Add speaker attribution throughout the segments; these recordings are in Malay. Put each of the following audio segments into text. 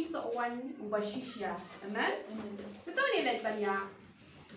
Speaker 1: sohwaiñ uba shisha. Amen. Betul ni let banyak.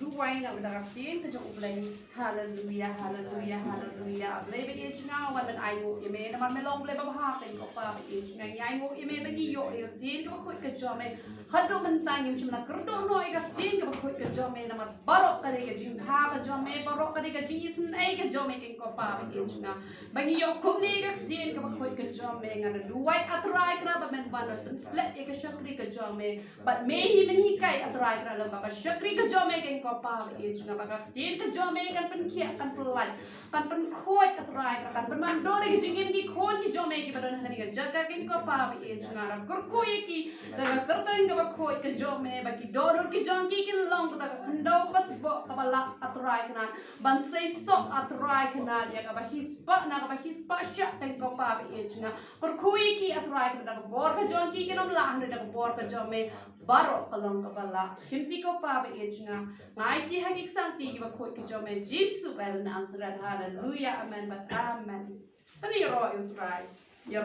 Speaker 1: Duway na udaratin kajong ublay. Hallelujah, hallelujah, hallelujah. Ablay ba yung nga wan ban ayo ime naman melong blay babahapin ko pa yung nga ayo ime bagi yo din ko khoi ka jome. Hado man tang yung chimna kerdo no ay ka din ko khoi ka jome naman barok ka ka jing ha ka jome barok ka ka jing isin ay ka jome king ko pa yung nga. Bagi yo kumni ka din ko khoi ka jome nga duway atray kra ba men banot slet ka shakri ka jome. But may hi men hikay atray kra lang ba shakri ka jome king pa age nga baga din ka jome kan penkia kan pelan kan penkhoi atrai kan penmandore ki jingim ki khon ki jome ki badan hani ka jaga kin ko pa age nga ra kurkhoi ki daga kartoin ka khoi ka jome ba ki doror ki jongki kin long ta khando bas bo kabala atrai kana ban sei so atrai kana ya ka ba hispa na ka ba hispa sha kin ko pa age nga kurkhoi ki atrai kana daga bor ka jongki kin om la hanu daga bor ka jome baro kalong kabala hinti ko pa age nga mighty hagik santi giba khoi ki jome jisu bel answered hallelujah amen but amen pani ro you try you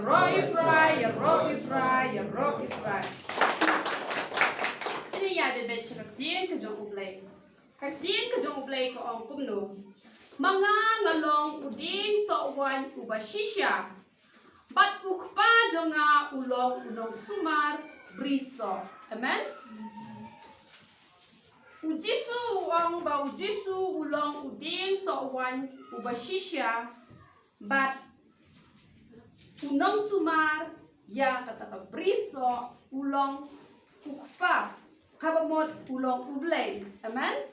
Speaker 1: try ini ya de bet chak dien ka jong ublay ko ong kumno mga ngalong uding sohwaiñ uba shisha bat ukpa jonga ulong sumar briso amen. Ujisu uang ba ujisu ulong uding sohwaiñ uba shisha bat unong sumar ya kata briso ulong ukpa kabamot ulong ublay amen.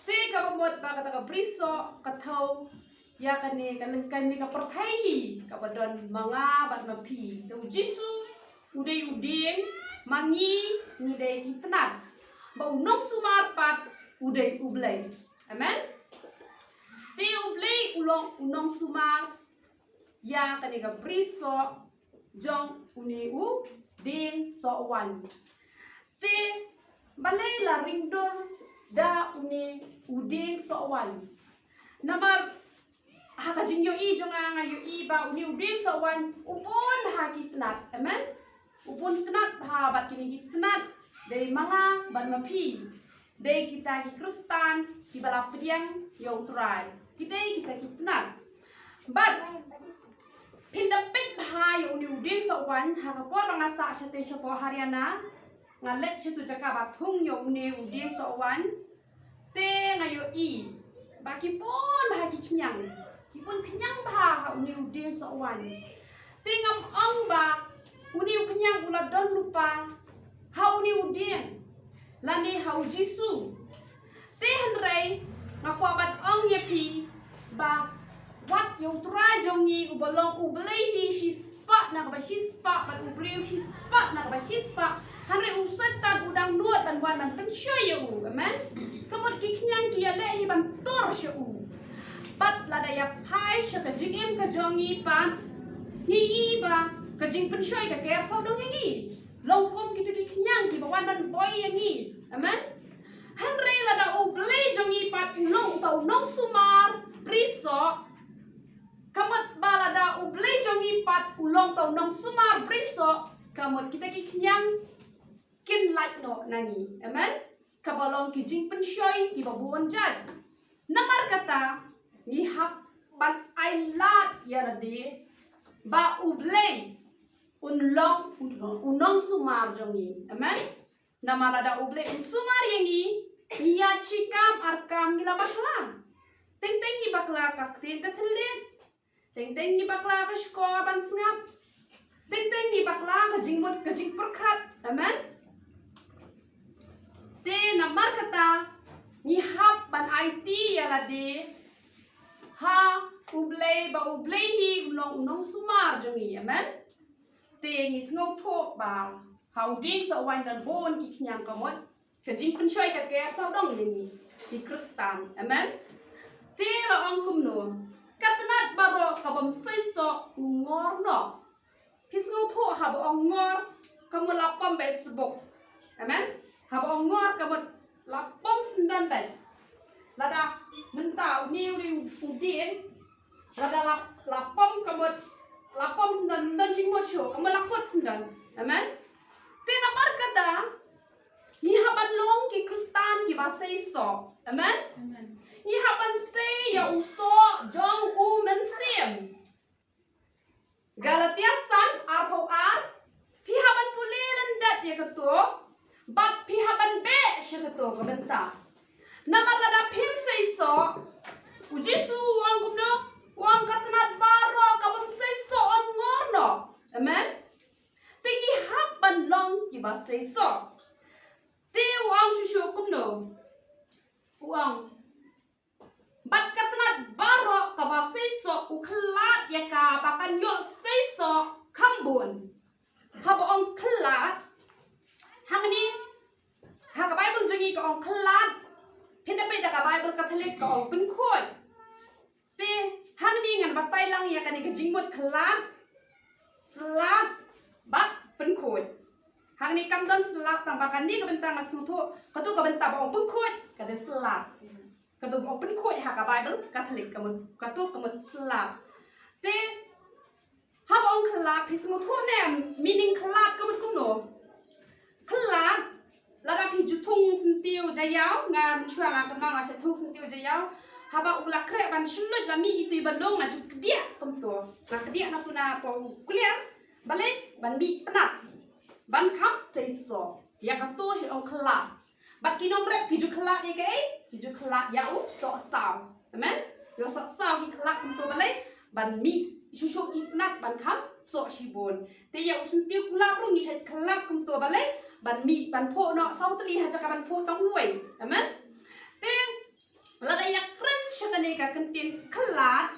Speaker 1: Si kabamot ba kata briso katau ya kani ka perthai kabadon mga bat mapi tu ujisu udai uding mangi ngidai kitnat ba unong sumar pat udai ublay amen. Ti ublay unong sumar ya kaniga briso jong uni ding sohwaiñ ti balay la ringdor da uni uding sohwaiñ namar hakajing yo i jonga nga yo i ba uni uding sohwaiñ upon hakitnat amen. Upon tenat habat kini kitnat dari mga ban mapi dari kita ki Kristen ki balap dieng yo utrai kita kitnat but pindapit bah yo ni uding sohwaiñ hakapor mga sa syate syapo Haryana ngalet situ jaka bathung yo ni uding sohwaiñ te ngayo i baki pon bahagi kenyang kipun kenyang bah uni uding sohwaiñ tingam ong ba uni kenyang ula don lupa hau ni udien lani hau jisu tehen rei ngakwabat ong yepi ba wat yo try jongi ubalong ublehi shispa na ba shispa bat ubleu shispa na ba shispa hanre usat tan udang nuat ban wan ban pensyo yo amen kamot ki kenyang ki lehi ban tor syo bat lada ya pai syaka jingim ka jongi pan ni ba kajing pensyoy ka kaya sa dong yang longkom gitu ki kenyang ki bawan ban boy yang amen hanre la da ublay jong pat long tau nong sumar priso kamot bala da ublay jong pat ulong tau nong sumar priso kamot kita ki kenyang kin like no nangi amen kabalong ki jing pensyoy ki babuan jad namar kata ni hak ban I lat ya de ba ublay unong sumar jongi amen namara da uble sumar yangi iya chikam arkam gila bakla teng ni bakla ka tin ka thlet teng ni bakla ka skor ban snap teng ni bakla ka jingmot ka jing perkhat amen te namar kata ni hap ban IT yala de ha uble ba uble hi unong sumar jongi amen te ngis ngau tho ba hau ding sohwaiñ dan bon ki knyang kamot ka jing pensyoy ka kaya sa dong yani ki Kristen amen te la ong kumno katnat baro kabam saiso ngor no kis ngau tho ha ba ong ngor kamot lapam Facebook amen ha ba ong ngor kamot lapam sendan ben lada mentau ni udin lada lapam kamot lapom sendan jing mo cho kamu lakot sendan amen te so. Amen. Ni haban say ya uso jong u men sim. Galatia san apo ar pi haban pulilan dat ya keto bat pi haban be sya keto ka benta. Namar lada pim say so ujisu ang kumno wang katnat baro kabam say so on ngorno. Amen. Tingi haban long ki ba say so. Ti wang shushu kumno. Wang bat katnat baro kaba seiso uklat ya ka bakan yo seiso kambun haba ong klat hangni ha ka bible jangi ka ong klat pinda pe da ka bible catholic ka ong pun khoi te hangni ngan batai lang ya kan ka jingmut klat slat bat pun khoi hangni kam don slat tang bakan ni ka bentang asu tho ka tu ka bentang ong pun khoi ka de slat katu open khoi ha ka bible catholic katu kamu slap te ha bong khlap phi smu thu ne meaning khlap ka mun kumno khlap la da phi ju thung sin tiu jayao ngan chua ma ka ma se thung sin tiu jayao ha ba ula kre ban shuloi la mi itu ban long na ju dia kum to na dia na tuna po clear bale ban mi pnat ban kham sei so ya ka to shi ong khlap bat kinong rep ki ju khlap ni ke ki ju khlap ya u so sao amen yo so sao ki khlap kum to bale ban mi chu chu ki nat ban kham so shi bon te ya u sun tiu khlap ru ni chet khlap kum to bale ban mi ban pho no sau tli ha cha ka ban pho tong huai amen te la da ya kren cha ne ka kan tin khlap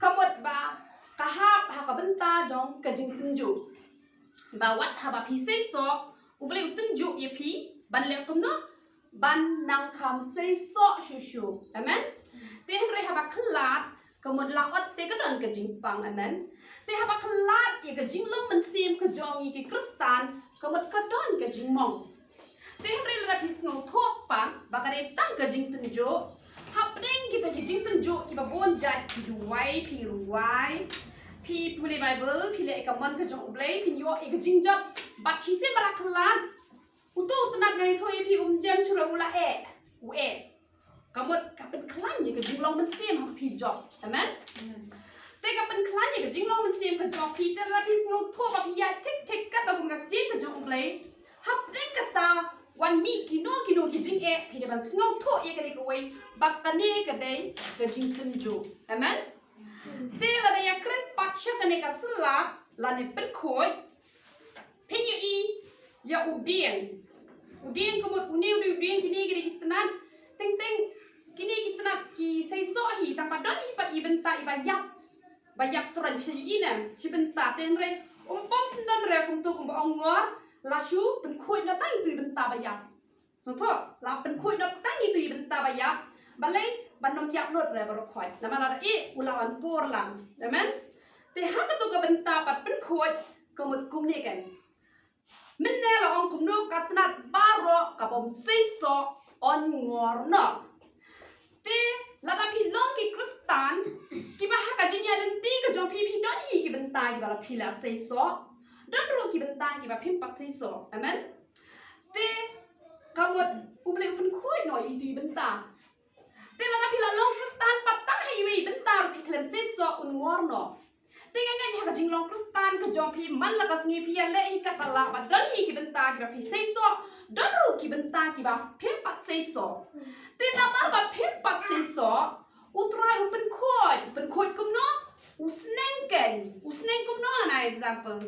Speaker 1: kamot ba ka ha ka benta jong ka jing tunju ba wat ha ba phi se so u bale u tunju ye phi ban le kum no ban nang kham say so shushu amen te hre haba khlat kamod la ot te ka don ka jing pang amen te haba khlat ye ka jing long man sim ka jong ye ki kristan kamod ka don ka jing mong te hre la phis ngo thok pa ba ka re tang ka jing tun jo hap ding ki ta jing tun jo ki ba bon jai ki du wai phi pule bible phi le ka man ka jong blai phi yo ye ka jing job ba chi se ba khlat utu tenat ngai thoi phi jam chura ula e kamot ka pen klan ni ka jinglong man sim ha phi job amen te ka pen klan ni ka jinglong man sim ka job phi te la phi sngo tho ba phi ya tik ka ba gum ka jin ka jong play hap ding ka ta wan mi ki no ki jing e phi de ban sngo tho e ka ni ka wei ba ka ni ka dei ka jing tun jo amen te la da ya kren pat cha ka ni ka sla la ne pen khoi phi ni i ya udieng kamu udieng kini kini kitnan ting kini kitnan ki say so hi tanpa don hi pat ibenta bayap turan bisa ina si benta ten re pom sendan re kum tu kum ongor lasu pen khoi na tai tu benta bayap so tho la pen khoi na tai tu benta bayap balai banom yap lot re bar khoi na mana e ulawan por lang amen te ha ka tu ka benta pat pen khoi kamut kum ni kan minne la ong kumno katnat baro kabom seiso on ngorno te la da phi long ki kristan ki ba ha ka jinya len ti ka jong phi don hi ki benta ki ba la phi la seiso don ru ki benta ki ba phim pat seiso amen te kamot uble upun khoi no i tu benta te la da phi la long kristan pat tak hi wi benta ru phi klem seiso on ngorno Tinggal ngai ha jinglong kristan ka jong phi man la ka sngi phi le hi ka pala ba don hi ki benta ki ba phi sei so don ru ki benta ki ba phim pat sei so te na mar ba phim pat sei so utrai upen khoi kum no usneng kum no na example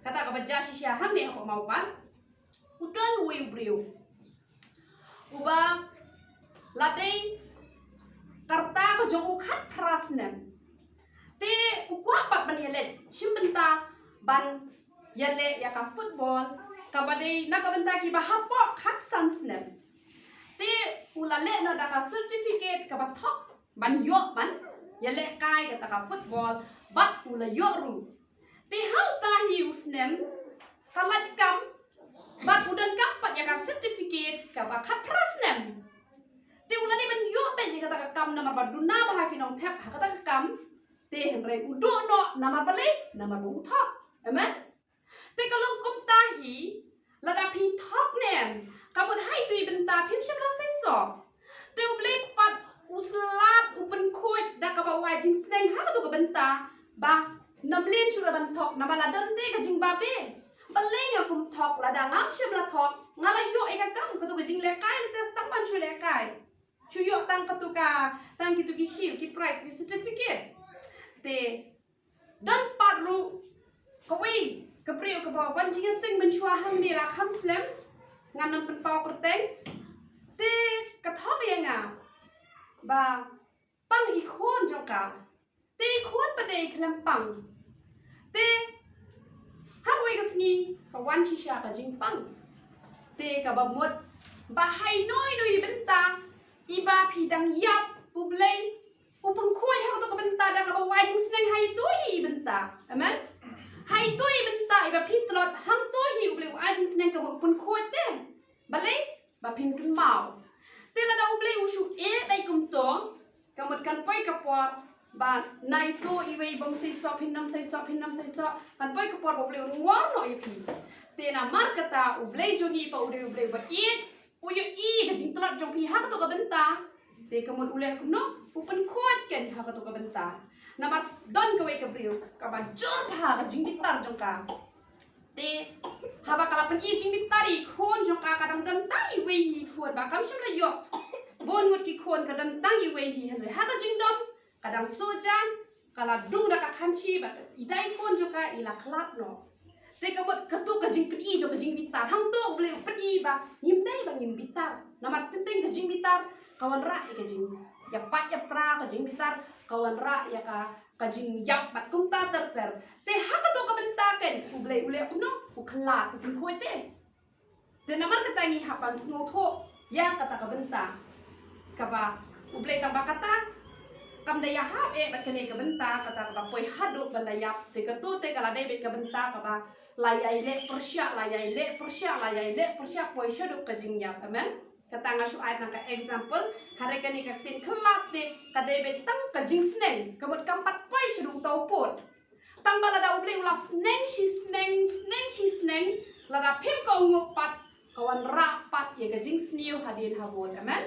Speaker 1: kata ka ba ja shisha hang ne ha mau ban udon wi briu uba la dei karta ka jong u khat prasnem te ukwa pat ban yale shimbenta ban yale ya ka football kabade na ka benta ki ba hapo khat sansnem te ulale na da ka certificate ka ba thok ban yo ban yale kai ka ta ka football bat ula yo ru te hau ta hi usnem kalat kam bat udan kam pat ya ka certificate ka ba khat prasnem te ulale ban yo be ka ta ka kam na ma ba duna ba ki nong thep ha ka ta ka kam te henre udo no nama bale nama bu thok amen te kalong kum ta hi la da phi thok nem kabut hai tu benta phim shim la sai so tu boleh pat uslat upen kuat dah ka bawai jing sneng ha ka tu ka benta ba namlin chura ban thok namala dante ka jing babe baleng akum thok la da ngam shem la thok ngala yo e ka kam ka tu ka jing le kai tes tam ban chu le kai chu yo tang ka tu ka tang ki tu ki hil ki price ki certificate te dan pat ru ka wi ka priu ka ba wan jing sing ban chua hang ni la kham slem nganam pen pau kerteng te ka thok yang a ba pang ikon joka te ikon pada iklam pang te hakwe ka sni ka wan shisha ka jing pang te ka ba mot ba hai noi noi benta iba pidang yap publay upang kuy ha to ka benta da ka ba wai jing sneng hai tu hi benta amen hai tu hi benta iba pitlot hang tu hi ublay wai jing sneng ka upang kuy te balay ba pin kan mau te la da ublay usu e dai kum to kamot kan poi ka por ba nai to iwei bong sei so pinam sei so kan poi ka por ublay ngor no ipi te na mar kata ublay joni pa ublay ba i uyo i ka jing tlat jong pi ha ka to ka benta te kamot ulay kum no upan kuat kan ha ka to ka benta na mat don ka wei ka briu ka ba jor ha ka jing bitar jong ka te haba kala pen i jing bitari khon jong ka kadang dan tai wei hi khon ba kam shula yo bon ngut ki khon ka dan tai wei hi han ha ka jing dom kadang sojan kala dung da ka khanchi ba idai khon jong ka ila khlap no te ka bot ka tu ka jing pen i jong ka jing bitar hang to ble pen i ba ngim dai ba ngim bitar na mat tenteng ka jing bitar kawan ra ka jing ya pat ya pra ka jing bitar kawan ra ya ka jing yap pat kum ta ter te ha ka to ka benta ken uble no u khlat u pun khoi te namar ka tangi hapan sno tho ya kata ka benta ka ba uble tam ba kata kam daya hap e bat kene ka benta kata ka poi hadu banda yap te ka tu te kala dai bet ka benta ka ba layai le persya poi shadu ka jing yap amen kata ngasu ayat nang ka example hare kani ka tin khlat te ka dai bet tang ka jing sneng ka bot kam pat poi shadu tau pot tang bala da uble ula sneng shi sneng la da phim ko ngok pat kawan ra pat ye ka jing sniu hadin habon amen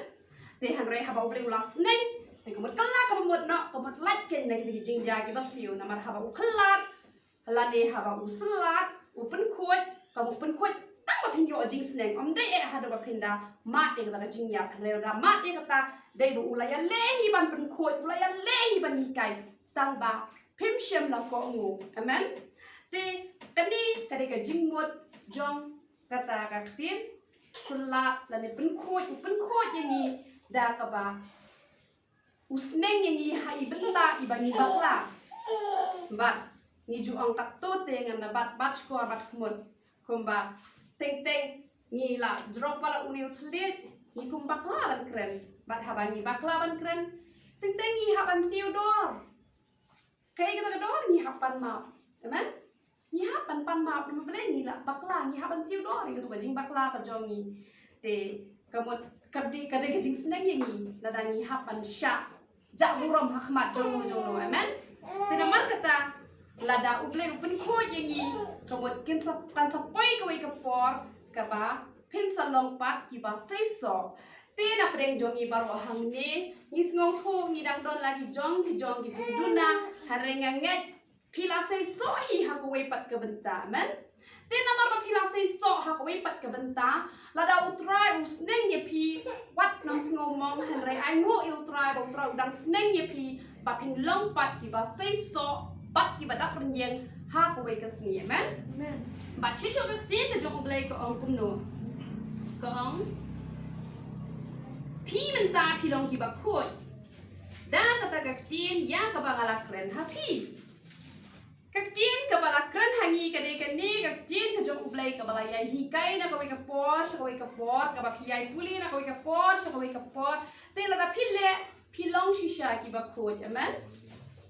Speaker 1: te han re haba uble ula sneng te ko mot kala ka mot no ko mot lat ken na ki jing ja ki basniu na mar haba u khlat la de haba u slat u pen khoi ka u pen khoi tang ba phin yo jing sneng om dai e ha do ba phin da ma de ka da jing ya re da ma de ka ta dai bu ula ya le hi ban pen khoi ula ya le hi ban ni kai tang ba phim shem la ko ngu amen te kani kade ka jing mot jong kata ka tin slat la ne pen khoi yang ni da ka ba usneng yang ni hai benta ibani bakla bat ni ju ang kat to te ngan na bat sko bat khmot kumba teng ni la drop para uniu thlet ni kum bakla ban kren bat habani bakla ban kren teng ni haban siudor kay kita dor ni hapan ma amen ni hapan pan ma pun bele ni la bakla ni haban siudor ni tu ka jing bakla ka jong ni te kamot kade ka jing sneng ni la da ni hapan sha ja burom hakmat jong no amen te namar kata lada uble upen ko yang ni kamot kin kan sapai ka wei ka por ka ba pin salong pat ki ba sei so te na preng jong i baro hang ne ni sngo tho ni dang don lagi jong ki duna harenga nget pila sei so hi ha ko wei pat ka benta amen te na mar ba pila sei so ha ko wei pat ka benta lada utrai usneng ye pi wat nang sngo mong hanre ai ngo i utrai ba utrai dang sneng ye pi ba pin long pat ki ba sei so bat ki ba da prenyen ha ko wei ka sni amen amen ba chisho ka ti ka jong blai ko ong kum no ko ong pi menta pi long ki ba khoi da kata ka tin ya ka ba ngala kren ha pi ka tin ka ba la kren hangi ka de ka ni ka tin ka jong blai ka ba la yai hi kai na ka wei ka por ka ba pi yai puli na ka wei ka por te la da pi le pi long shisha ki ba khoi amen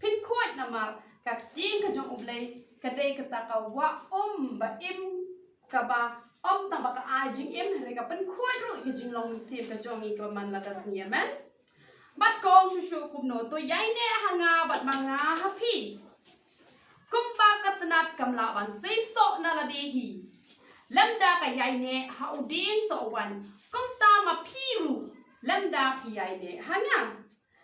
Speaker 1: pin khoi na mar ka tin ka jong blai ka de ka ta ka wa ba im ka ba om tang ba ka ai jing im re ka pen khoi ru ye jing long sim ka jong ni ka man la ka sni amen bat kong shu kum no to yai ne hanga bat manga happy kum ba ka tanat kam la ban sei so na la de hi lamda ka yai ne ha uding so wan kum ta ma phi ru lemda piyai ne hanga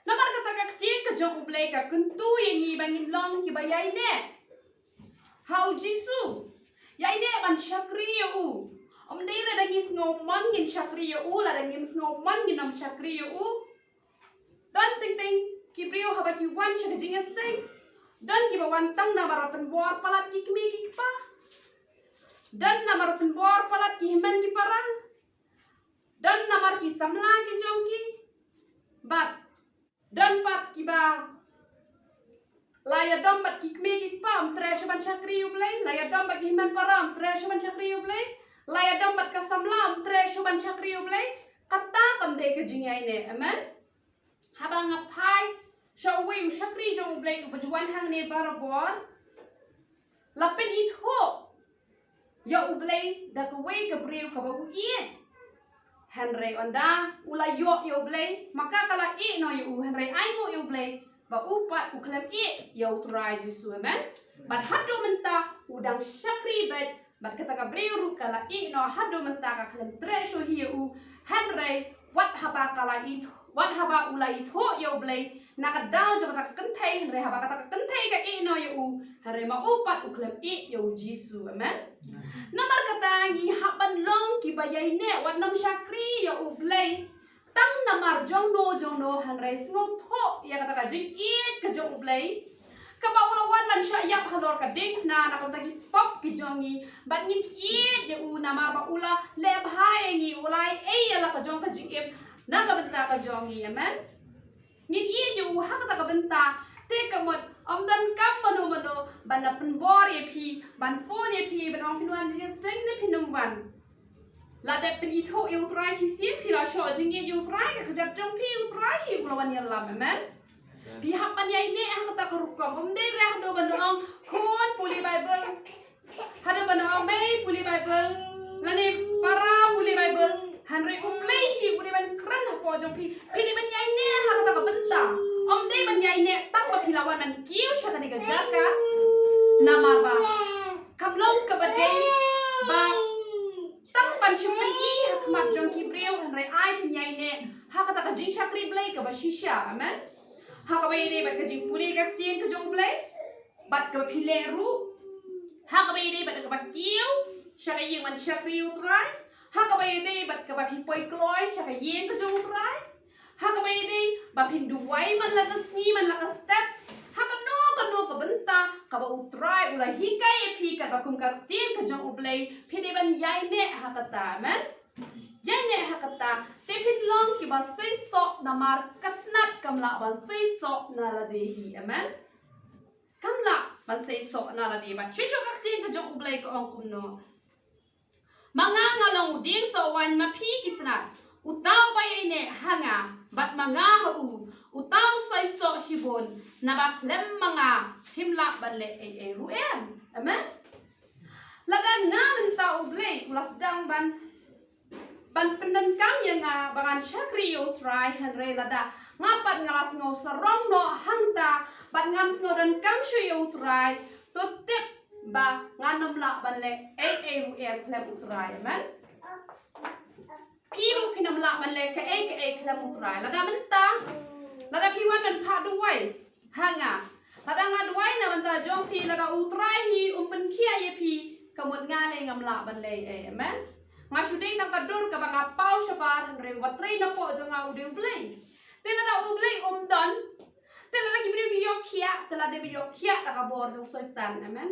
Speaker 1: namar kata ka kecil ke jong ublay ka kentu yang ni bangin long ki bayai ne how jisu yai ne ban syakri u dira dagis ngoman gin syakri u la dagis ngoman gin nam syakri u dan ting ting ki brio habaki wan syak jinga sing dan ki bawan tang na marapen bor palat ki kmi ki pa dan na marapen bor palat ki himan ki parang dan namar ki samla ki jongki bat dan pat ki ba laya dom bat ki kmi ki pam trash ban chakri ublay laya dom bat ki himan param trash ban chakri ublay laya dom bat ka samla trash ban chakri ublay kata kam de ke jingai ne amen habang apai shawi chakri jong ublay ubajuan hang ne barabor lapin itho ya ublay da ko we ka brio ka ba uie Henry onda ula yo blay maka kala I no yo Henry ai go yo blay ba upat uklem I yo try Jesu amen but hado menta udang syakri but kata ka breu kala I no hado menta ka klem tresho hi u Henry what haba kala I what haba ula itho yo blay nakadaw jo kata kentai Henry haba kata kentai ka I no yo Henry ma upat uklem I yo Jesu amen namar kata ngi haban long ki bayai ne wat nam syakri ya ublay tang namar jong no hanrai sngo tho ya kata ka jing it ka jong ublay ka ba ulawan man sya yak halor ka ding na kata ki pop ki jongi bat ni it ya u namar ba ula le bhai ni ulai e ya la ka jong ka jing em na ka benta ka jongi amen ni it ya u ha kata ka benta te kamot dan kam mano ban na penbor ye pi ban phone ye pi ban ong finuan ji sing ne pinum wan la de pen itho eu try hi si pi la sho jing ye eu try ka jap jong pi eu try hi ulawan ya lam amen pi hak pan yai ne ha kata ko rukom de reh do ban ong khon puli bible hada ban ong mai puli bible la ne para puli bible Henry uplay hi uri ban kran ha po jong pi ni ban yai ne ha kata ka benta de ban yai ne tang ba philawan man kiu sha ka ni ga jaka namar ba kamlong ka ba de ba tang ban shipin I hakmat jong ki breu Henry ai pin yai ne ha kata ka jing shakri blay ka ba shisha amen ha ka ba ide bat ka jing puli ka chin ka jong blay bat ka phileru ha ka ba ide bat ka ba kiu sha ka ying man shakri utrai ha ka ba ide bat ka ba phi poi kloi sha ka ying ka jong utrai ha ka ba ide ba phin duwai man la ka sni man la ka step ha ka no ka benta ka ba utrai ula hikai e phi ka ba kum ka tin ka jong ublay phi de ban yai ne ha ka ta amen yai ne ha ka ta te phin long ki ba sei so namar katnat kamla ban sei so na la de hi amen kamla ban sei so na la de ba chisho ka tin ka jong ublay ko ong kum no manga ngalong uding so wan ma phi kitna utaw ba yai ne hanga bat manga ha utaw sai so shibon na ba klem manga himla banle e ruem amen lada nga menta ublay ulas dang ban penan kam yang bangan syakri yo try Henry lada ngapat ngalas ngau sarong no hangta bat ngam sngo dan kam yo try to tip ba nganom la banle e ruem klem utray amen Piru pinamla man le ka klem utrai lada menta lada piwan man pa duwai hanga lada nga duwai na menta jong pi lada utrai hi pen kia ye pi kamut nga le ngamla man le amen nga shuding nang kadur ka banga pau shabar re watrai na po jonga ude ublay te lada ublay don te lada kibri bi yokia te lada bi yokia ta ka bor jong soitan amen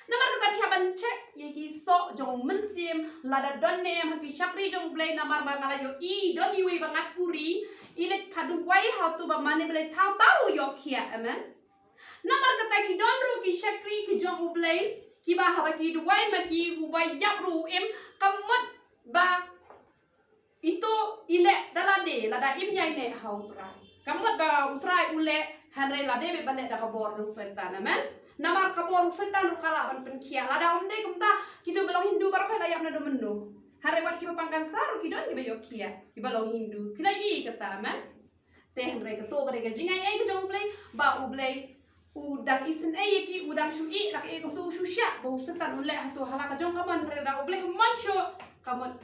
Speaker 1: namar kata pihaban cek yeki so jong mensim lada don ne haki chakri jong blay namar bangala yo I don iwi bangat puri ilet padu wai how to ba mane blay tau yokia amen namar kata ki don ru ki chakri ki jong blay ki ba habaki duwai maki ubay yap ru em kamot ba ito ile dalade lada im nyai ne how try kamot ba utrai ule hanre lade be bale da ka bor jong setan amen namar kabor setan kala ban penkia lada omde kumta kitu belong Hindu bar khoi layap na do menu hare wat ki pangkan saru ki don ki bayo kia ki belong Hindu kila yi kata amen te hanre ka to ka jingai ai ka jong play ba ublay udang isen ai ki udang shui rak e kum tu shusha bo setan ule hatu hala ka jong kaman reda ublay mancho kamot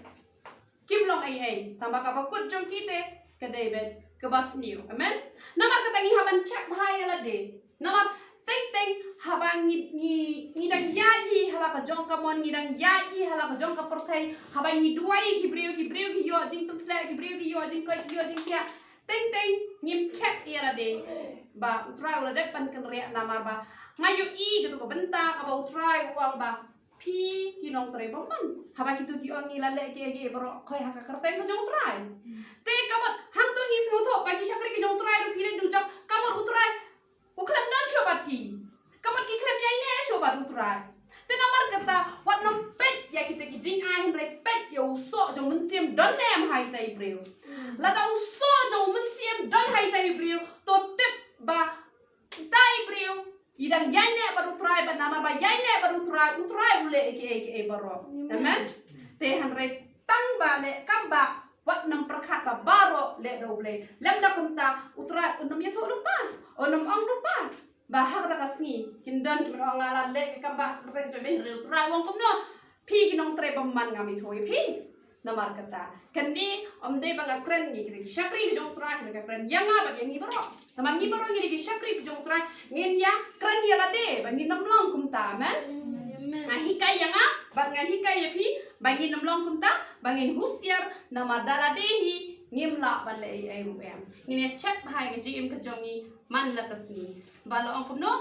Speaker 1: kimlong ai tambah ka bakut jong kite ke David ke basniu. Amen. Namar katangi haban check bahaya la de. Namar teng habang ni dang yaji hala ka jong ka mon ni dang yaji hala ka jong ka pertai habang ni duai ki breu ki yo jing pensla ki breu ki yo jing ko ki yo jing kya teng ngim check era de ba utrai ula de pan kan ria namar ba ngayo I gitu ko benta ka ba utrai uang ba pi ki nong tre ba man haba kitu ki ong ni la le ke bro khoi ha ka kerteng ka jong utrai te kamot hang tu ni smuto pagi syakri ki jong utrai ru pile du jok kamot utrai uklam non shobat ki. Kamot ki klem yai ne shobat utrai. Te namar kata wat nom pet ya kita ki jing ai hindrai pet ya uso jong mensiem don nem hai tai breu. Lada uso jong mensiem don hai tai breu to tip ba tai breu. Idang yai ne baru utrai ba namar ba yai ne baru utrai ule eke baro. Amen. Te hindrai tang ba le kam ba wat nam perkat ba baro le do ble. Lem da kumta utrai unum ya tho lupa. Onum ong lupa bahak ta kasni kindan ki ong ala le ka ba kren jo me re utrai wong kom no pi ki nong tre bamman ngami thoi pi namar kata kanni om de bang kren ni ki shakri ki jong utrai ka kren yanga ba yang ni baro namar ni baro ni ki shakri ki jong utrai ngin ya kren dia la de bang ni nom long kum ta men ngahikai yanga bang ngahikai ya pi bang ni nom long kum ta bang in husiar namar dala dehi ngimla bale ai rum ngine chat bhai ke jim ke jongi man la kasni bala ong no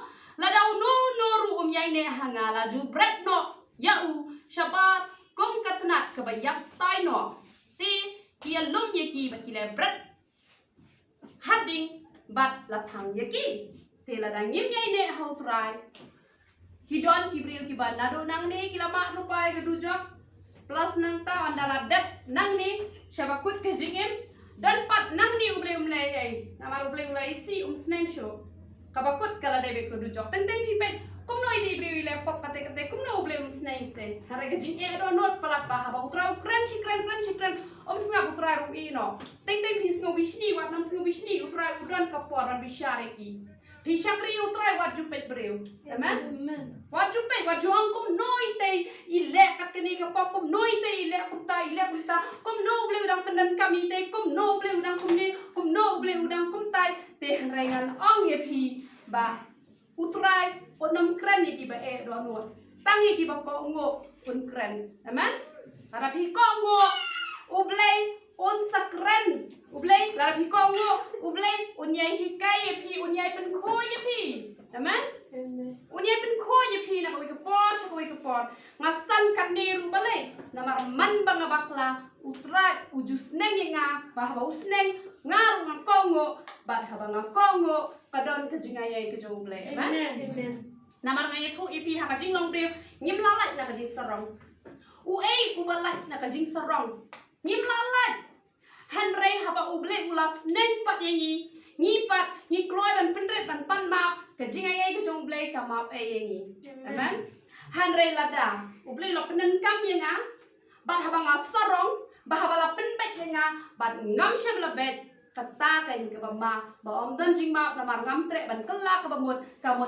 Speaker 1: la dau no ru yai ne hanga la ju bread no yau shabat kom katnat ke bayap stai no ti kia lum ye ki ba kile bread hading bat la thang ye ki te la dang ngim yai ne how try ki don ki breu ki ba na do nang ne ki la ma no pai ke du jok plus nang ta andala det nang ni syabakut ke jingim dan pat nang ni uble ai namar uble si sneng show kabakut kala debe ko du jok teng pipet kum no ide brewi le pop kate kum no uble sneng te hare ke jing e do not palak pa ba utra crunchy snga utra ru I no teng pis ngo bishni wat nam sngo bishni utra udan kapor ran bishare ki Pishakri utrai wat jupet breu. Amen. Wat jupet wat joang kum noite ile kat kene ka pop kum noite ile kuta kum no ble udang pendan kami te kum no ble udang kum ne kum no ble udang kum tai te rengan ong ye pi ba utrai onam kren ye ki ba e do no tang ye ki ba ko ngo un kren. Amen. Para pi ko ngo uble on sakren ublay lara pi ko ngo ublay unyai hikai ye pi unyai pen ko ye pi amen unyai pen ko ye pi na ko ke por ngasan kan ne ru balai na mar man bang bakla utra ujus neng ye nga ba ba usneng ngaru ngam ko ngo ba ha ba ngam ko ngo kadon ke jinga ye ke jo ublay amen na mar ngai thu ye pi ha ka jing long breu ngim la lai na ka jing sarong u ei u balai na ka jing sarong ngim lalat Henry haba uble ulas neng pat yengi ngi pat ngi kloi ban pendret ban pan map ke jinga ye ke jong ble ka map e yengi amen Henry lada uble lo penen kam yenga ban haba nga sarong ba haba la pen bet yenga ban ngam shem la bet kata kain ke ba ba om don jing map na mar ngam tre ban kala ka ba mot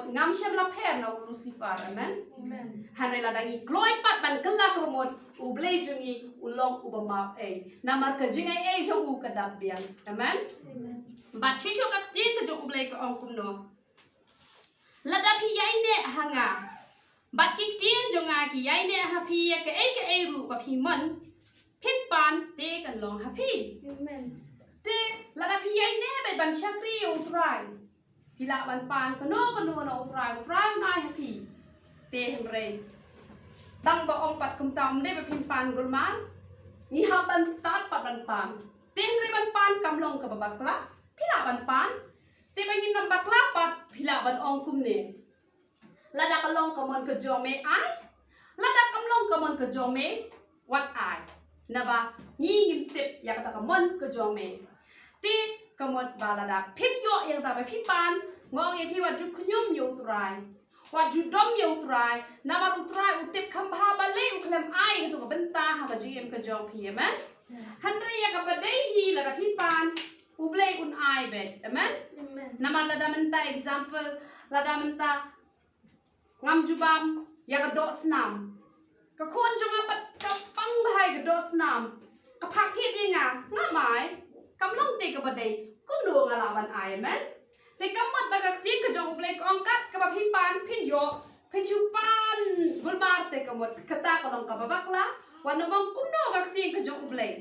Speaker 1: ngam shem la pher na Lucifer amen Henry lada ngi kloi pat ban kala ka mot uble jungi ulong ubama e namar ka jingai e jong u kadap biang amen bat shisho ka tin ka jong uble ka ong kumno lada pi yai ne hanga bat ki tin jonga ki yai ne ha pi ka e ru ba pi man pit pan te kan long ha pi amen te lada pi yai ne be ban shakri utrai hila ban pan ka no na utrai nai ha pi te hemre Tang ba ong pat kum tam ne ba pin pan gulman ni ha ban start pat ban pan ten re ban pan kam long ka bakla pila ban pan te bangin nam bakla pat pila ban ong kum ne lada ka long ka mon ka jome ai lada kam long ka mon ka jome wat ai na ba ni ngim tip ya ka mon ka jome te kamot ba lada pip yo yang ta ba pip pan ngong ye pi wat ju knyum yo trai Wat judom ya utrai, nama utrai utip kambha balai uklem ai itu benta haba GM ke jong pi amen. Handre ya kabadehi la rapipan ublei un ai bet amen. Nama lada menta example lada menta ngam jubam ya kedok senam. Kakon jong apat kapang bahai kedok senam. Kapak tiap dia ngamai kamlong te ka badai kumno ngalawan ai amen te kamat bagak jing ka jong ublei ko angkat ka ba pipan pin yo pin chupan gulmar te kamot kata ko long ka babakla wan namang kumno gak jing ka jong ublei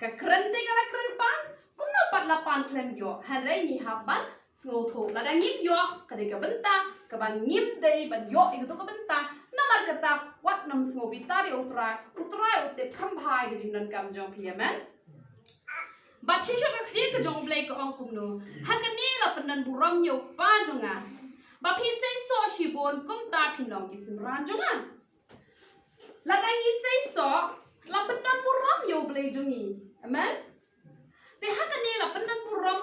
Speaker 1: ka kren te kala kren pan kumno patla pan klem yo hanrei ni hapan sngo tho la dang ngip yo ka de ka benta ka ba ngip dei ban yo ing to ka benta namar kata wat nam sngo bitari utrai utep khambai ga jingnan kam jong pi amen but chisha ka khje ka jong blai ko ong kumno hakani la panan buram yo pa jonga ba phi sei so shi bon kum ta phinong ki simran jonga la dang ni sei so la panan buram yo blai jongi amen te hakani la panan buram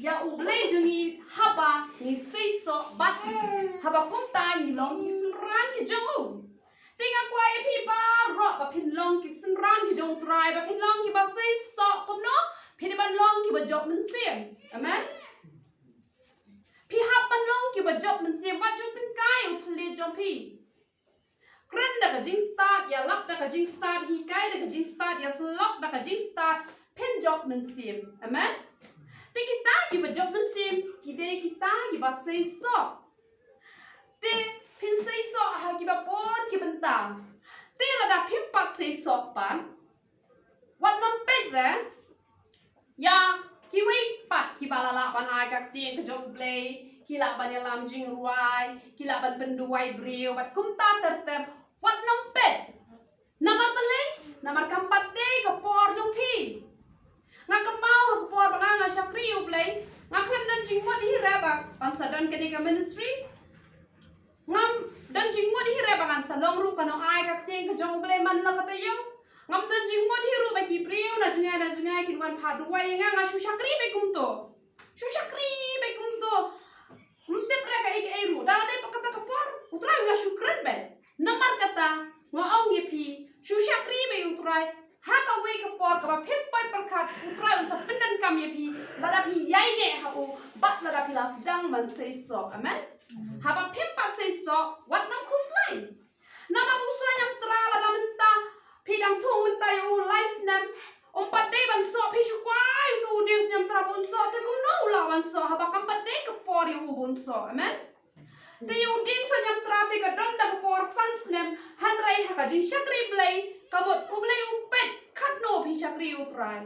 Speaker 1: ya u blai jongi haba ni sei so but haba kum ta ni long ki simran ki jongu tinga kwai phi ba ro ba phin long ki simran ki jong trai ba phin long ki ba sei so kum no phi ban long ki ba job men sim amen phi hab ban long ki ba job men sim wat jong tin kai u thle jong phi kren da ka jing start ya lak da ka jing start hi kai da ka jing start ya slok da ka jing start pen job men sim amen te kita ki ba job men sim ki de kita ki ba sei so te phin sei so ha ki ba pon ki bentang te la da phim pat sei so pan wat man pet ra ya ki wei pat ki balala ban ai ka jing ka jong play ki la ban lam jing ruai ki la ban penduai brio wat kum ta ter wat nom pet namar balai namar kampat de ko por jong pi nga kamau ko por ba nga shakri u play nga khlem dan jing mo hi ra ba pan sadon ke ka ministry ngam dan jing mo hi ra ba kan salong ru kanong ai ka jing ka jong play man la ka tayo ngam dan jing mo hi ru ba ki prio na jingai kin wan pha duai nga shu shakri be kum to mte pra ka ik ai ru da de pakata ka por utrai la shukran be namar kata nga ong ye phi shu shakri be utrai ha ka we ka por ka ba phip pai parkhat utrai un sa pindan kam ye phi la da phi yai ne ha u bat la da phi la sedang man sei so amen ha ba phip pa sei so wat nam khuslai nama usra nyam tra la menta phi dang thong menta u lais nam pat dei ban so phi shu kwai tu ding nyam tra bon so te kum no la ban so ha ba kam pat dei ka por ye u bon so amen te u ding so nyam tra te ka dong da por sans nem han rai ha ka jing shakri blai kamot u blai u pet khat no phi shakri u trai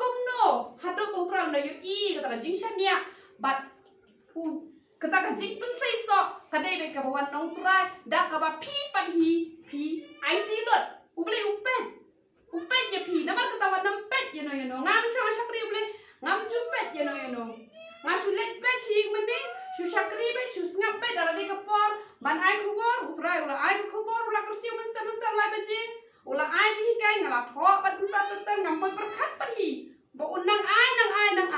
Speaker 1: kum no ha to ko trai na yu I ka ta jing shania but u ka ta ka jing pun sei so ka dei be ka ba wan nong trai da ka ba phi pat hi phi ai ti lot u blai u pet ye phi namar ka ta wan nam pet ye no ngam chang shakri u blai ngam chu pet ye no nga shu let pet chi mani shu shakri be chu snap pet da de ka por ban ai khu bor u trai ula ai khu bor ula kursi mester lai be ji ula ai ji kai ngala tho bat kun ta ngam pat par khat par hi bo un nang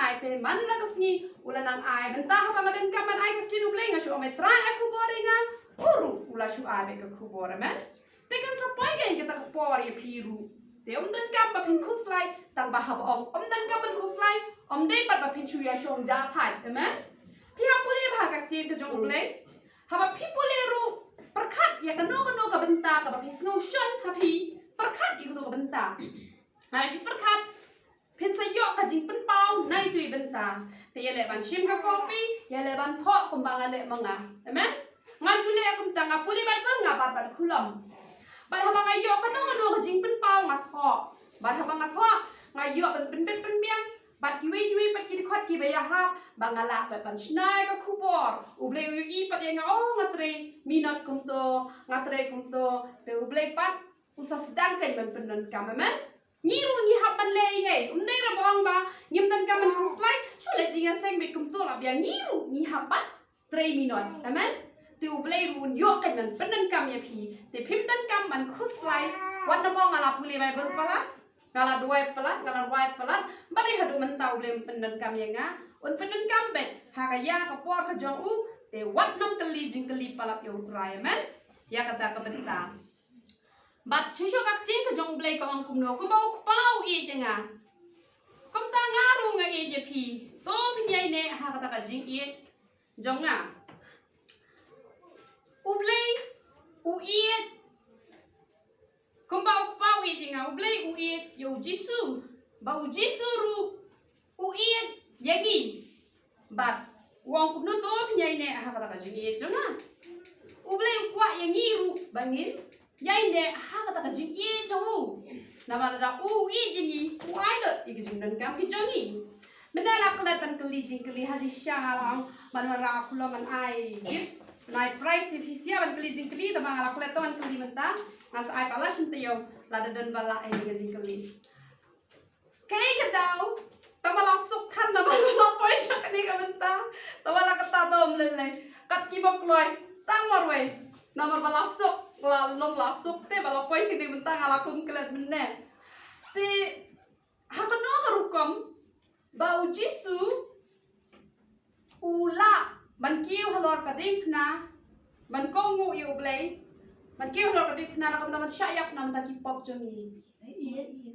Speaker 1: ai te man la kasni ula nang ai benta ha ba maden ka man ai ka tinu blai nga shu ame trai ai khu bor nga uru ula shu ai be ka khu bor amen te kan sa pai ga ka ta por ye phiru te dan kam ba phin khuslai tang ba ha om dan kam ban khuslai om dei pat ba phin chu ya shong ja thai amen phi ha puli ba ka tin ka jong blai ha ba phi puli ru perkhat ya ka no ka benta ka ba phi snow shon ha phi perkhat I ka benta ha phi perkhat phin sa yo ka jing pen pau nai tui benta te ya le ban shim ka kopi ya le ban tho kum ba le manga amen ngan chu le kum ta nga puli ba nga ba khulam ba ha ba nga yo ka no ka jing pen pau nga tho ba ha ba nga tho nga yo pen biang ba ki we pat ki khot ki be ya ha ba nga la pa pan snai ka khubor u ble u I pat ya nga nga tre minot kum to nga tre kum to te u ble pat u sa sedang kan ban penan kam amen ni ru ni ha ban le ye nei ra bang ba ngim dan kam ban khuslai chu le jinga seng be kum to la bia ni ru ni ha pat 3 minot amen te u ble ru yo kan ban penan kam ya phi te phim dan kam ban khuslai wat na bang ala puli bai ber pala ngala duai pelat bali hadu mentau blem penan kam ya nga un penan kam bet ha ka ya ka por ka jong u te wat nam kali jing kali palat yo trai amen ya kata ka benta bat chu ka jing ka jong blai ka ong kum no ko bau pau I nga kom ta ngaru nga je phi to phi nyai ne ha kata ka jing I jong nga u blai u I kom bau pau I nga u blai u I yo jisu ba u jisu ru uiet yagi bat uang kumno to pinyai ne hakata ka jingi jonga ublei kwa yangi ru bangin yai ne hakata ka jingi jongu nama da ui jingi wailot ikjing dan kam ki jongi menala kelat ban keli jing keli haji syangalang ban ra kuloman ai gift nai price if hisia ban keli jing keli tamang ala kelat ban keli mentang as ai pala sintio lada dan bala ai jing keli kay kadau tamala sukhan na bala poi syak ni ka mentang tamala kata mlelai kat ki bok loy tang warwe namar bala suk la long la suk te bala poi syak ni mentang ala kum kelat menne te hakano karukom bau jisu ula ban kiu halor kading na ban kongu yu blay ban kiu halor kading na nakam naman syayak na mata ki pop jongi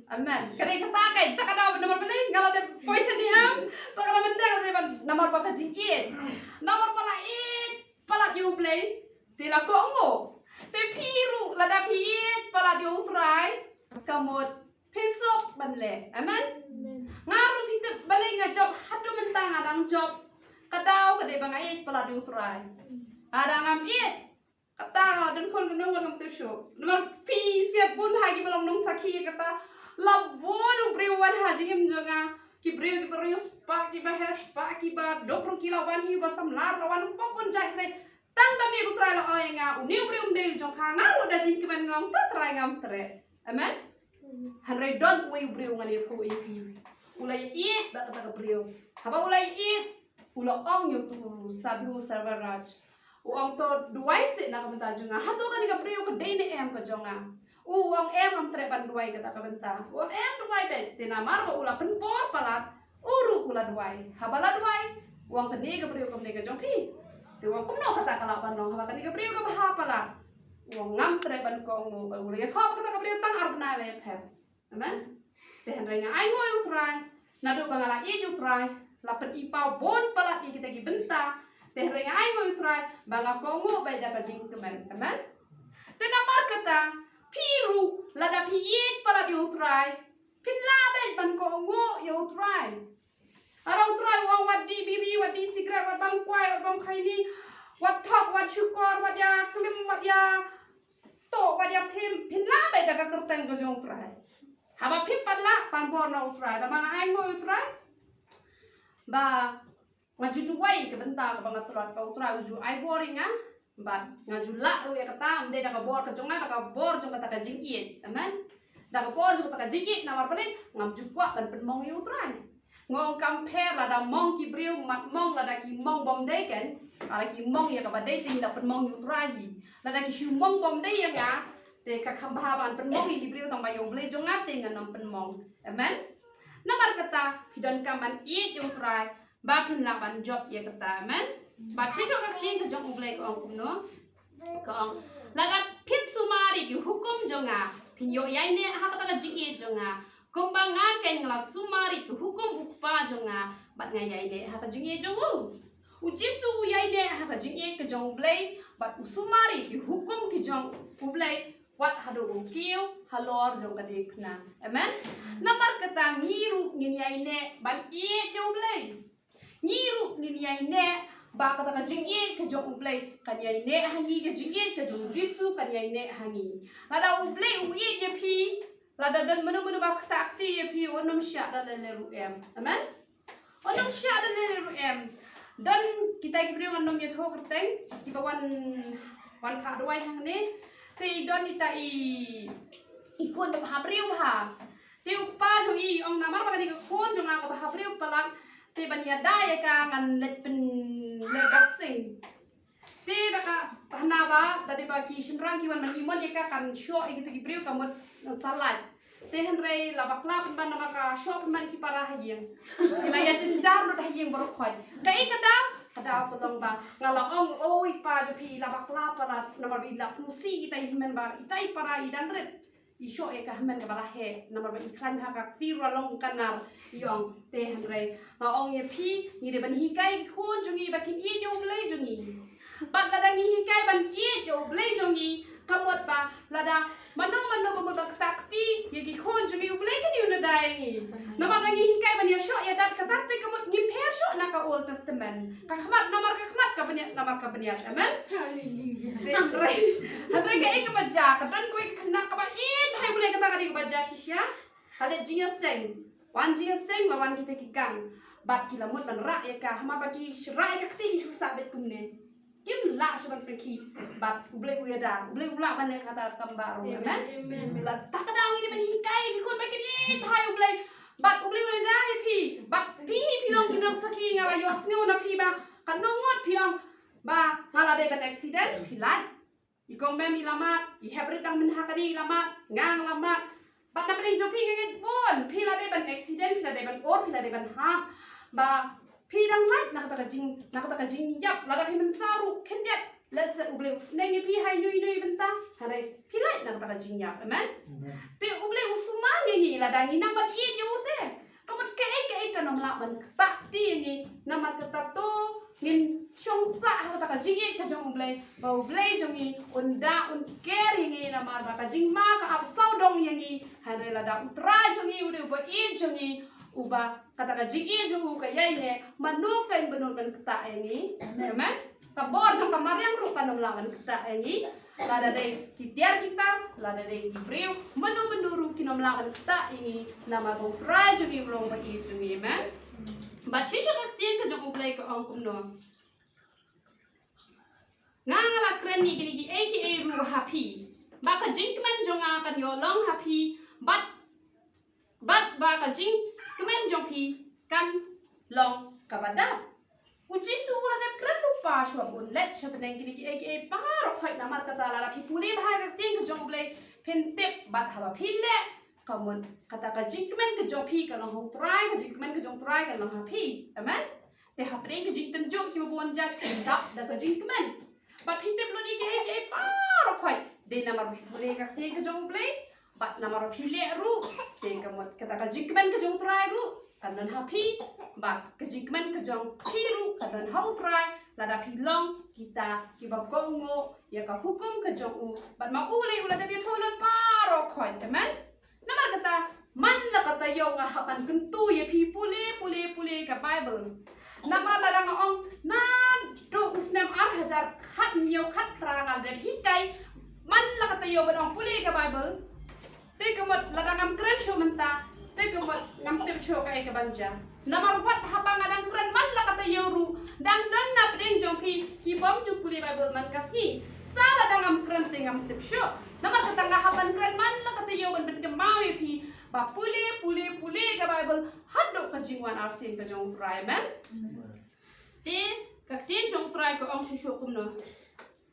Speaker 1: amen kadai kata kai tak ada nomor beli ngala de poison ni am tak ada benda de ban nomor pa kajing nomor pala pala yu blay te la kongu te piru la da piet pala yu fry kamot pensok ban le amen ngaru kita balai ngajop hadu mentang adang job kadau kadai bang ayat pala yu fry adang am kata dan kon gunung ngam tu show nomor pi siap pun hagi belum nong saki kata labon brewan haji im jonga ki brew ki brew spa ki bahas spa ki ba 20 kilo ban hi basam lar lawan popon jahre tang dami ku try la oyenga uni brew ndel jong khanga ro da jin ki ban ngam ta try ngam tre amen hanre don we brew ngani ko i ulai ba kata brew haba ulai ulo ong yum tu sadhu sarvaraj uang to duai se nak benta jonga hatu kan ka priu ka dene em ka jonga uang em am tre ban duai kata ka benta uang em duai be tina mar ba ula penpor palat uru ula duai habala duai uang ka ne ka priu ka ne ka jongpi te uang kumno kata kala ban dong haba ka ne ka priu ka baha palat uang ngam tre ban ko ngo ba ula ya khop kata ka priu tang arbna le phet amen te henrenga ai ngoi utrai nadu bangala i utrai lapen ipau bon palat kita ki benta teh ring ai ngoi try banga kongo bai da kajing kemen amen te namar kata piru lada piet pala di utrai pinla bai ban kongo ya utrai arau try wat di biri wat di sigrat wat bang kwai wat bang khaini wat thok wat syukor wat ya klim wat ya to wat ya thêm pinla bai da ka kerteng ko jong try haba pip padla pan bor na utrai da banga ai ngoi utrai ba ngaju duai ke benta ke bangat telat kau tra uju ai boring ah bat ngaju la ru ya kata mde da ka bor ke jonga da ka bor jong kata ka jingit amen da ka bor jong kata ka jingit na mar paling ngam jukwa ban pen mong yu trai ngong compare la da mong ki briu mat mong la da ki mong bom dei kan ala ki mong ya ka ba dei ting da pen mong yu trai la da ki shu mong bom dei ya nga te ka khamba ban pen mong ki briu tong ba yo ble jonga te ngan pen mong amen na mar kata hidon kaman yu trai ba pin la ban job ye kata amen ba chisho ka ting ka jong ublai ko ong no ko ong la da pin sumari ki hukum jonga pin yo yai ne ha kata ka jingi jonga kumbang nga ken ngla sumari ki hukum ukpa jonga bat nga yai ne ha ka jingi jongu ujisu yai ne ha ka jingi ka jong ublai bat sumari ki hukum ki jong ublai wat hado ukio halor jong ka dikna amen namar kata ngiru ngin yai ne ban ie jong ublai ngiru ni yai ne ba kata ka jingi ke jong ublai kan yai ne hangi ke jingi ke jong jisu kan yai ne hangi lada ublai ui ye pi lada dan menu ba kata akti ye pi onom sya da lele ru em amen onom sya da lele ru em dan kita ki bri onom ye tho kerteng ki bawan wan kha duai hang ne te don ita ikon ba ha bri ha te upa jong i ong namar ba ni ko kon jong ka ba ha bri palang te bania daya ka ngan let pen le boxing te da ka hanawa da de ba ki shinrang ki wan man imon ye ka kan show e gitu ki briu ka mot salat te henrei la bakla pen ban nama ka show pen man ki para hayeng ila ya jinjar do hayeng bor khoi kai kada potong ba ngala ong oi pa jo pi la bakla para nama bi la susi kita himen ba itai para idan ret isyo e ka men ka barahe namar ba iklan ha ka tira long kanar yong te henrei ma ong ye pi ni de ban hikai khon jungi ba kin ye yo ble jungi pat la dang hikai ban ye yo ble jungi kamot ba lada manong ba takti ye ki khon jungi ble kin yu na dai Namar lagi hikai bania syok ya dat kata te kemut ngiper syok naka Old Testament. Kakmat namar kakmat ka bania namar ka bania. Amen. Hallelujah. Handrai ka ek baja katan koi kena ka ba in hai boleh kata ka di baja shisha. Halet jinga seng. Wan jinga seng lawan kita kikang. Bat kila mut ban ra ya ka hama bagi syra ya kti susah bet kumne. Kim la seban pergi bat ublek uyada ublek ula mana kata kambaru amen bila tak kadang ini bani hikai ikut bagi ni bahai ublek bat ublek uyada pi bat pi long kinam saki ngala yosngu na pi ba kanongot pi ang ba ngala de ban accident pilat ikong mem ilamat I hebrit dang menhakari ilamat ngang lamat bat na paling jopi ngit bon pila de ban accident pila de ban or pila de ban ha ba Pidang light nakata kajing yap lada pi mensaru kendet les uble usnengi pi hai nui benta hare pi light nakata kajing yap amen te uble usumani ni lada ni namat I yote kamat ke kanom la man ta ti ni namat kata to ngin chongsa nakata kajing ka jong uble ba uble jongi unda keri ni namar ba kajing ma ka apsau dong yangi hare lada utra jongi ude ba I jongi uba kata kajing jong ka yai ne manuk kain benur ban keta ini amen kabor jong kamar yang ru kanom lawan keta ini lada dei kitiar kita lada dei kibriu menu benduru kinom lawan keta ini nama bau trai jongi ulong ba I jongi amen ba shisha ka tien ka jong play ko ong kumno ngala kren ni gini aka ru happy ba ka jinkman jong akan yo long happy but ba ka jing kemen jong pi kan long kabada uji sura na kran lupa shwa bun let chapneng kini aka paro khoi namar kata la pi puli bhai ka ting jong ble pentep bat hawa phile kamun kata ka jingmen ka jong pi ka long hong try ka jingmen ka jong try ka long happy amen te hapre ka jing tan jong ki bon ja tap da ka jingmen ba phitep lo ni aka paro khoi de namar puli ka ting ka jong ble bat namar phile ru te kamot kata ka jingmen ka jong try ru kanan happy bat kejikmen kejong piru kanan hau try lada pilong kita kibab kongo ya ka hukum kejong u bat ma ule da bi tholan paro khoi amen namar kata man la kata yo nga hapan kentu ya pi pule ka bible nama la dang ong na do usnem ar hajar khat nyo khat prangal de hikai man la kata yo ban ong pule ka bible te kamot la dang kren sho menta Teka buat ngam tip show kay kabanja. Namar wat habang adang kren man la kata yoru dang dan na pedeng jompi kibam jukuli bible man kasni. Sala dang ngam kren te ngam tip show. Namar kata ngahaban kren man la kata yoban ben kemau pi ba pule ka bible hadok ka jingwan arsin ka jong try man. Te ka tin jong try ko ong shushu kumno.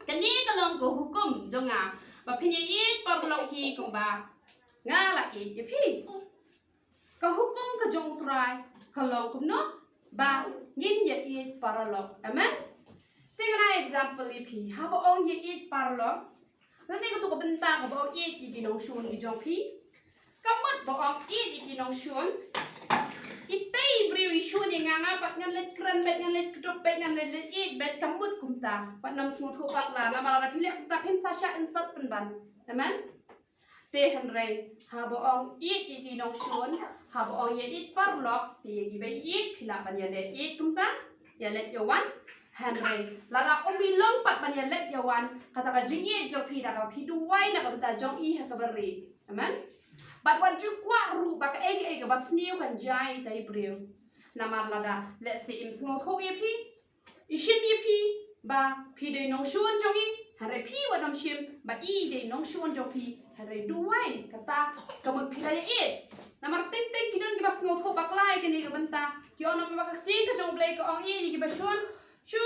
Speaker 1: Kani ka long ko hukum jonga ba pinyi par blong hi kong ba. Ngala I pi. Ka hukum ka jong try ka long kumno ba ngin ya I paralog amen tingna example pi habo ong ya I paralog ngani ko to benta ka ba I ginong shun gi jong pi kamot ba ong I ginong shun itay briwi shun nga nga pat ngan let kran bet ngan let drop bet ngan let I bet kamot kumta pat nam smut ko pak la na mala pili ta pin sasha insert penban amen te hanrei habo ong I ginong shun habo ong ye parlok ti gi be I phila ban ya le I kumta ya let yo wan hanrei lara omi long pat ban ya let yo wan kata ka jing I jo phi da ka phi du wai na ka ta jong I ha ka bari amen but what ju kwa ru ba ka ege ka bas niu kan jai tai breu namar lada let's say im small ho ye phi ishim ye phi ba phi de nong shun jong I hare phi wa nam shim ba I de nong shun jong phi hare du wai kata kamut phila ye I namar ting kinon ki bas ngot ho baklai kini ka benta ki ono ma ka ting ka jong play ko ong I ki basun chu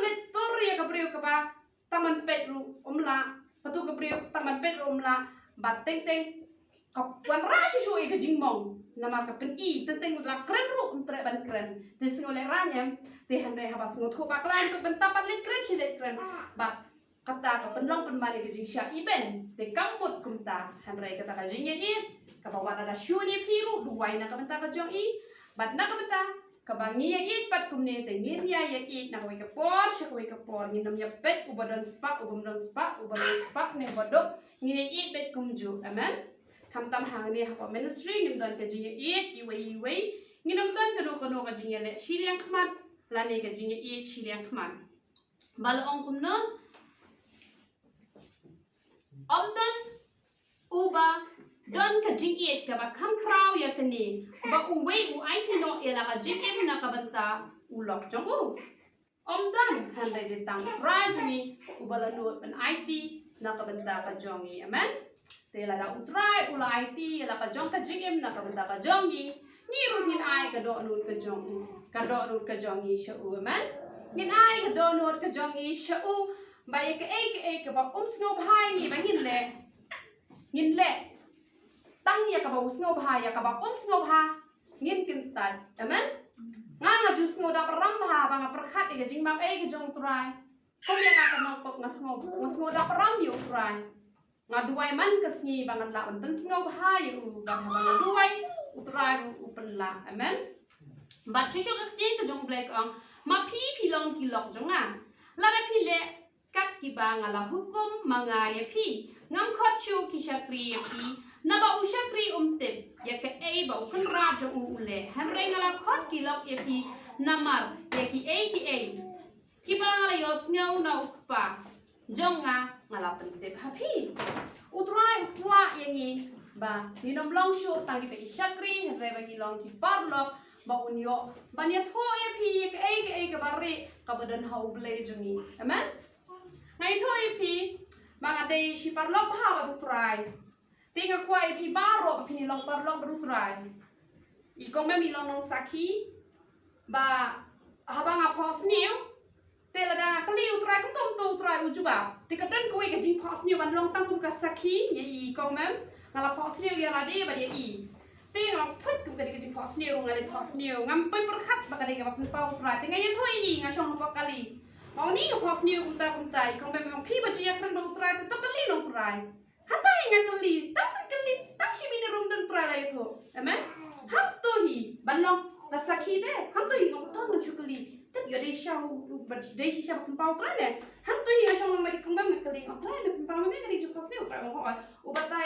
Speaker 1: letor ya ka breu ka ba taman pet ru umla patu ka breu taman pet ru umla ba ting ka wan ra shu I ka jingmong namar ka pen I ting la kren ru untre ban kren te singole ranyam te handai ha bas ngot ho baklai ka benta pat let kren shi let kren ba kata ka penlong penmali ka jing sya iben te kambut kumta handai kata ka jing I kabawa ada shuni piru duwai na kabenta ka jong I bat na kabenta kabangi ya I pat kumne te ngirya ya I na kawai ka por sya kawai ka por nginam ya pet ubadon spa ubadon spa ne bodok ngine I bet kumju amen tam hang ni ha ministry ngim don ka jing e iwe nginam don kano ka jing le shiriang khmat la ne ka jing e shiriang khmat bal ong kum no don uba don ka jing e ka ba kham kraw ya kani ba uwe u ai thi no e la ka jing em na ka banta ulok jong u don han de tang trajni ubala no pen IT na ka banta ka jongi amen tela da utrai ula IT la ka jong ka jingem na ka benda ka jongi ni rutin ai ka do nut ka jongi ka do nut ka jongi sha u man ngin ai ka do nut ka jongi sha u ba ye ka e ka ba snow bhai ni ba ngin le tang ya ka ba snow bhai ya ka ba snow bha ngin kin tan amen nga ju snow da ram bha ba nga prakhat e ka jing ma e ka jong trai kom ya nga ka nok pok nga snow da ram yu trai nga duai man kasngi bangan la ban snow bha yu ba nga duai utrai upen la amen ba chu ka jing ka jong black ang ma pi long ki lok jong nga la da pi le kat ki ba nga la hukum manga ya pi ngam khot chu ki shakri ya pi na ba u shakri tip ya ka e ba u kan ra jong u le han re nga la khot ki lok ya pi namar ya ki ki ba nga la yo snow na pa jong nga ngala pentip happy utrai utwa yangi ba ni nom long show tangi te chakri re ba ni long ki parlok ba unyo ba ni tho e pi ke bari ka badan hau ble jungi amen ngai tho e pi ba nga de shi parlok ba ba utrai tinga kwa e pi baro ba ni long parlok ba utrai I kong me mi long nong saki ba habang apos niu tela da kali utrai kum tom tu utrai ujuba tika dan kuai ka jing pos niu ban long tang kum ka saki ye I kong mem ngala pos niu ya radi ba ye I te ngam phut kum ka jing pos niu ngale pos niu ngam pai perkhat ba ka ka ba pau utrai te ngai thoi I nga shong ko kali mau ni ka pos niu kum ta I kong mem ngam phi ba ju ya kran ba utrai to kali no utrai hatai nga kali tak shi mi ne rum dan utrai la yetho amen ham to hi ban long ka saki de ham to hi ngam to no chukali tak yo de shau de shisha pau trai le han tu hi shong ma kong ba me kali ngam trai me pau me kali ju pas ne trai ho u batai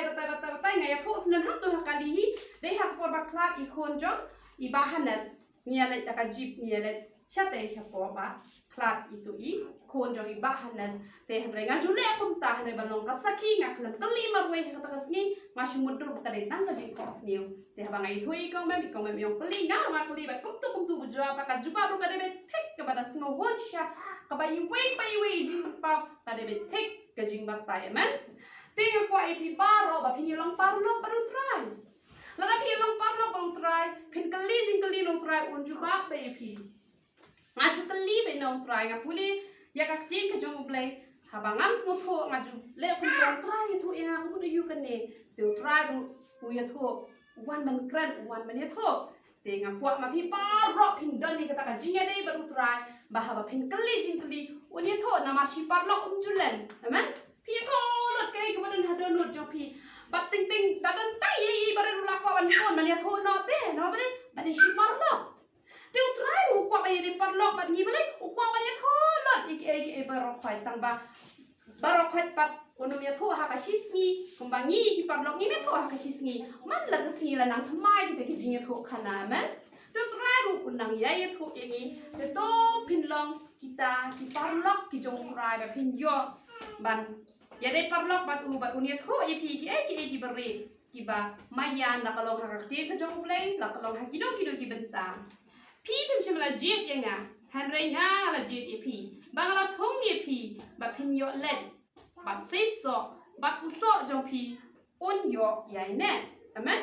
Speaker 1: ngai ya tho snen han tu kali hi de ha ko ba klat I khon jong I ba hanas nia le ta ka jip nia le shate sha po ba klat I tu I khon jong I ba hanas te han re nga ju le kum ta han ba long ka saki nga klan kali mar we ka ta kasni ma shi mudur ba ka de tang ka jip pos niu te ha ba ngai thui kong me yong kali na ma kali ba kum tu bu jua pa ka ju ba ru ka de thek ka ba da snow hon sha ka ba I wei jing pa ka de thek ka jing ba tai amen tinga kwa I pi baro ba phi long parlo ba ru trai la da phi long parlo ba trai phin kali jing kali no trai un ju ba pe phi nga ju kali be no trai nga puli ya ka jing ka jong blai ha ba ngam smo tho nga ju le kun trai thu ya ku de yu kan ne te trai ru ya tho wan man kran wan man ya tho te nga kwa ma phi pa ro phin don ni ka ta ka jing ya dei ba ru trai ba ha ba phin kali jing kali un ya tho na ma shi par lok julen amen phi tho lot kai ka ba dan ha don not jo phi ba ting da dan tai I ba ru la kwa ban kon man ya tho no te no ba de shi par lok te trai ru kwa ba ye par lok ba ni ba le kwa ba ya tho lot I ba ro khoi tang ba ro khoi pat unum ya tho ha ka shisni kumbangi ki par lok ni me tho ha ka shisni man la ka si la nang thmai ki te ki jing ya tho khana amen te trai ru unang ya ye tho ye te to phin long kita ki par lok ki jong trai ba phin yo ban ya de par lok bat un ya tho ye pi ki bari ki ba mayan la ka long ha ka te ka jong play la ka long ha ki do ki benta pi phim chim la jet ye nga han re nga la jet ye pi bang la thong ye pi ba phin yo let bat se so bat u so jong pi un yo yai ne amen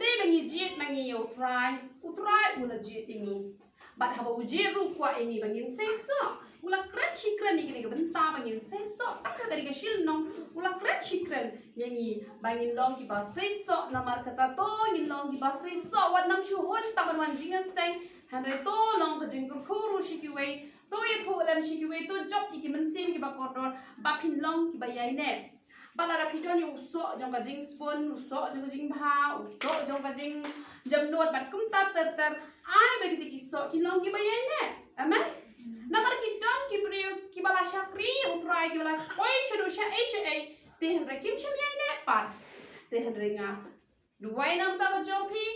Speaker 1: de bangi jet mangi yo try utrai ula jet ini bat haba u jet ru kwa ini bangin se so ula kran chikran ni ga benta bangin se so tak ka ga shil nong ula kran chikran yangi bangin long ki ba se so na mar kata to ngin long ki ba se so wan nam shu hon ta ban wan jinga seng han re to long ka jing ko khuru shiki wei to ye tho lam shiki wei to job ki man sim ki ba kodor ba phin long ki ba yai ne balara pidon yung so jong ka jing spoon so jong ka jing bha so jong ka jing jam not bat kum ta ter ai ba ki so ki long ki ba yai ne amen namar ki don ki priyo ki bala shakri utrai ki bala oi shuru sha ai tehen rekim chemyai ne pat tehen renga duai nam ta jopi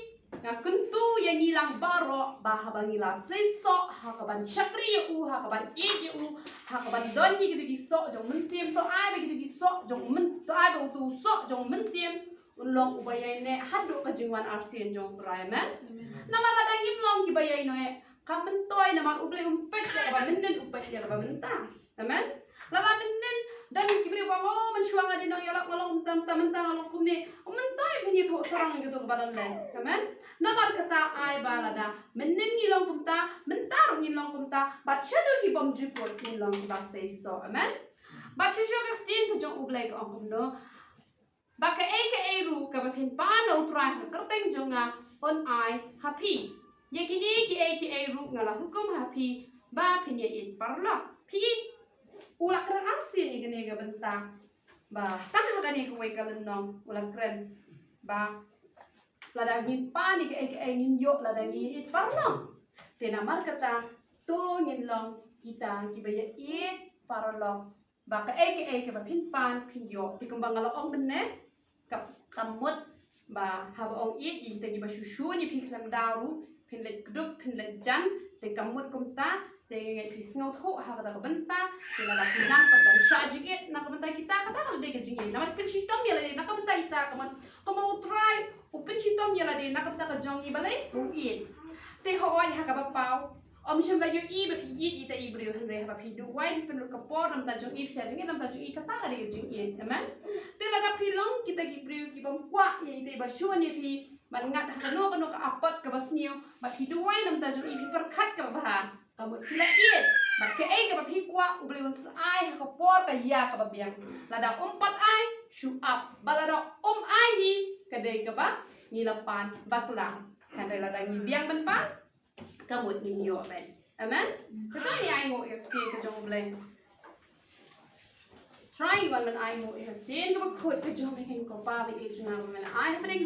Speaker 1: nga kentu yang hilang baro bahaba ngila seso hakaban chakri u hakaban e u hakaban don ni gitu giso jong mensim to ai begitu giso jong men to ai be tu so jong mensim ulong ubayai ne hadu ka jingwan arsian jong trai men nama ladang imlong ki bayai no e kamen toy nama ublai umpet ya ba menen upet ya ba mentang amen lala menen dan kibri bango mensuang adi no yalak malong tam mentang along kumni mentai bini to sarang gitu badan len amen namar kata ai balada menen ngilong kumta mentar ngilong kumta bachadu ki bom jupor ngilong ba say so amen bachu ka tin to jong ublai ko kumno baka e ru ka ba pin pa no try kerteng jonga on ai happy yakini ki e ru ngala hukum happy ba pin ye it parla pi ulak keren arsin ni gene ga bentang ba tang ka ni ko wai kalenong ulak keren ba lada ngin pa ni ke ngin yo lada ngin it parla tena mar kata to ngin long kita ki ba ye it parla ba ka ke ba pin pan pin yo ti kembang ngala ong benne kap kamut ba haba ong it te ba shushu ni pi klam daru pin le grup pin le jan te kamut kumta dengan pisngau tho ha kata benta dengan la pinang pada sajikit nak benta kita kata kalau dia kejingin nama pencitom ya lade nak benta kita kamu try pencitom ya lade nak benta kejongi balai mungkin te ho ai ha ka pau om shamba yu I ba pi ita I brio henre ha pi du wai pen ka por nam ta jong I sajikit nam ta jong I kata lade kejingin amen te la da pilong kita ki brio ki bom kwa ya ite ba shu ni pi mangat ha kano ka apot ka basnio ba pi du wai nam ta jong I pi perkat ka ba kamu tidak iet, mak ke ke bapi kuat, ubeli uns ai ke por ke ya ke babiang, lada umpat ai, shoot up, balada ai ni kedai ke ba, ni lapan baklang, kan lada ni biang benpan, kamu ni yo ben, amen, betul ni ai mau FT ke jong ubeli, try one man ai mau FT, ke bakut ke jong makin kopa be junang man ai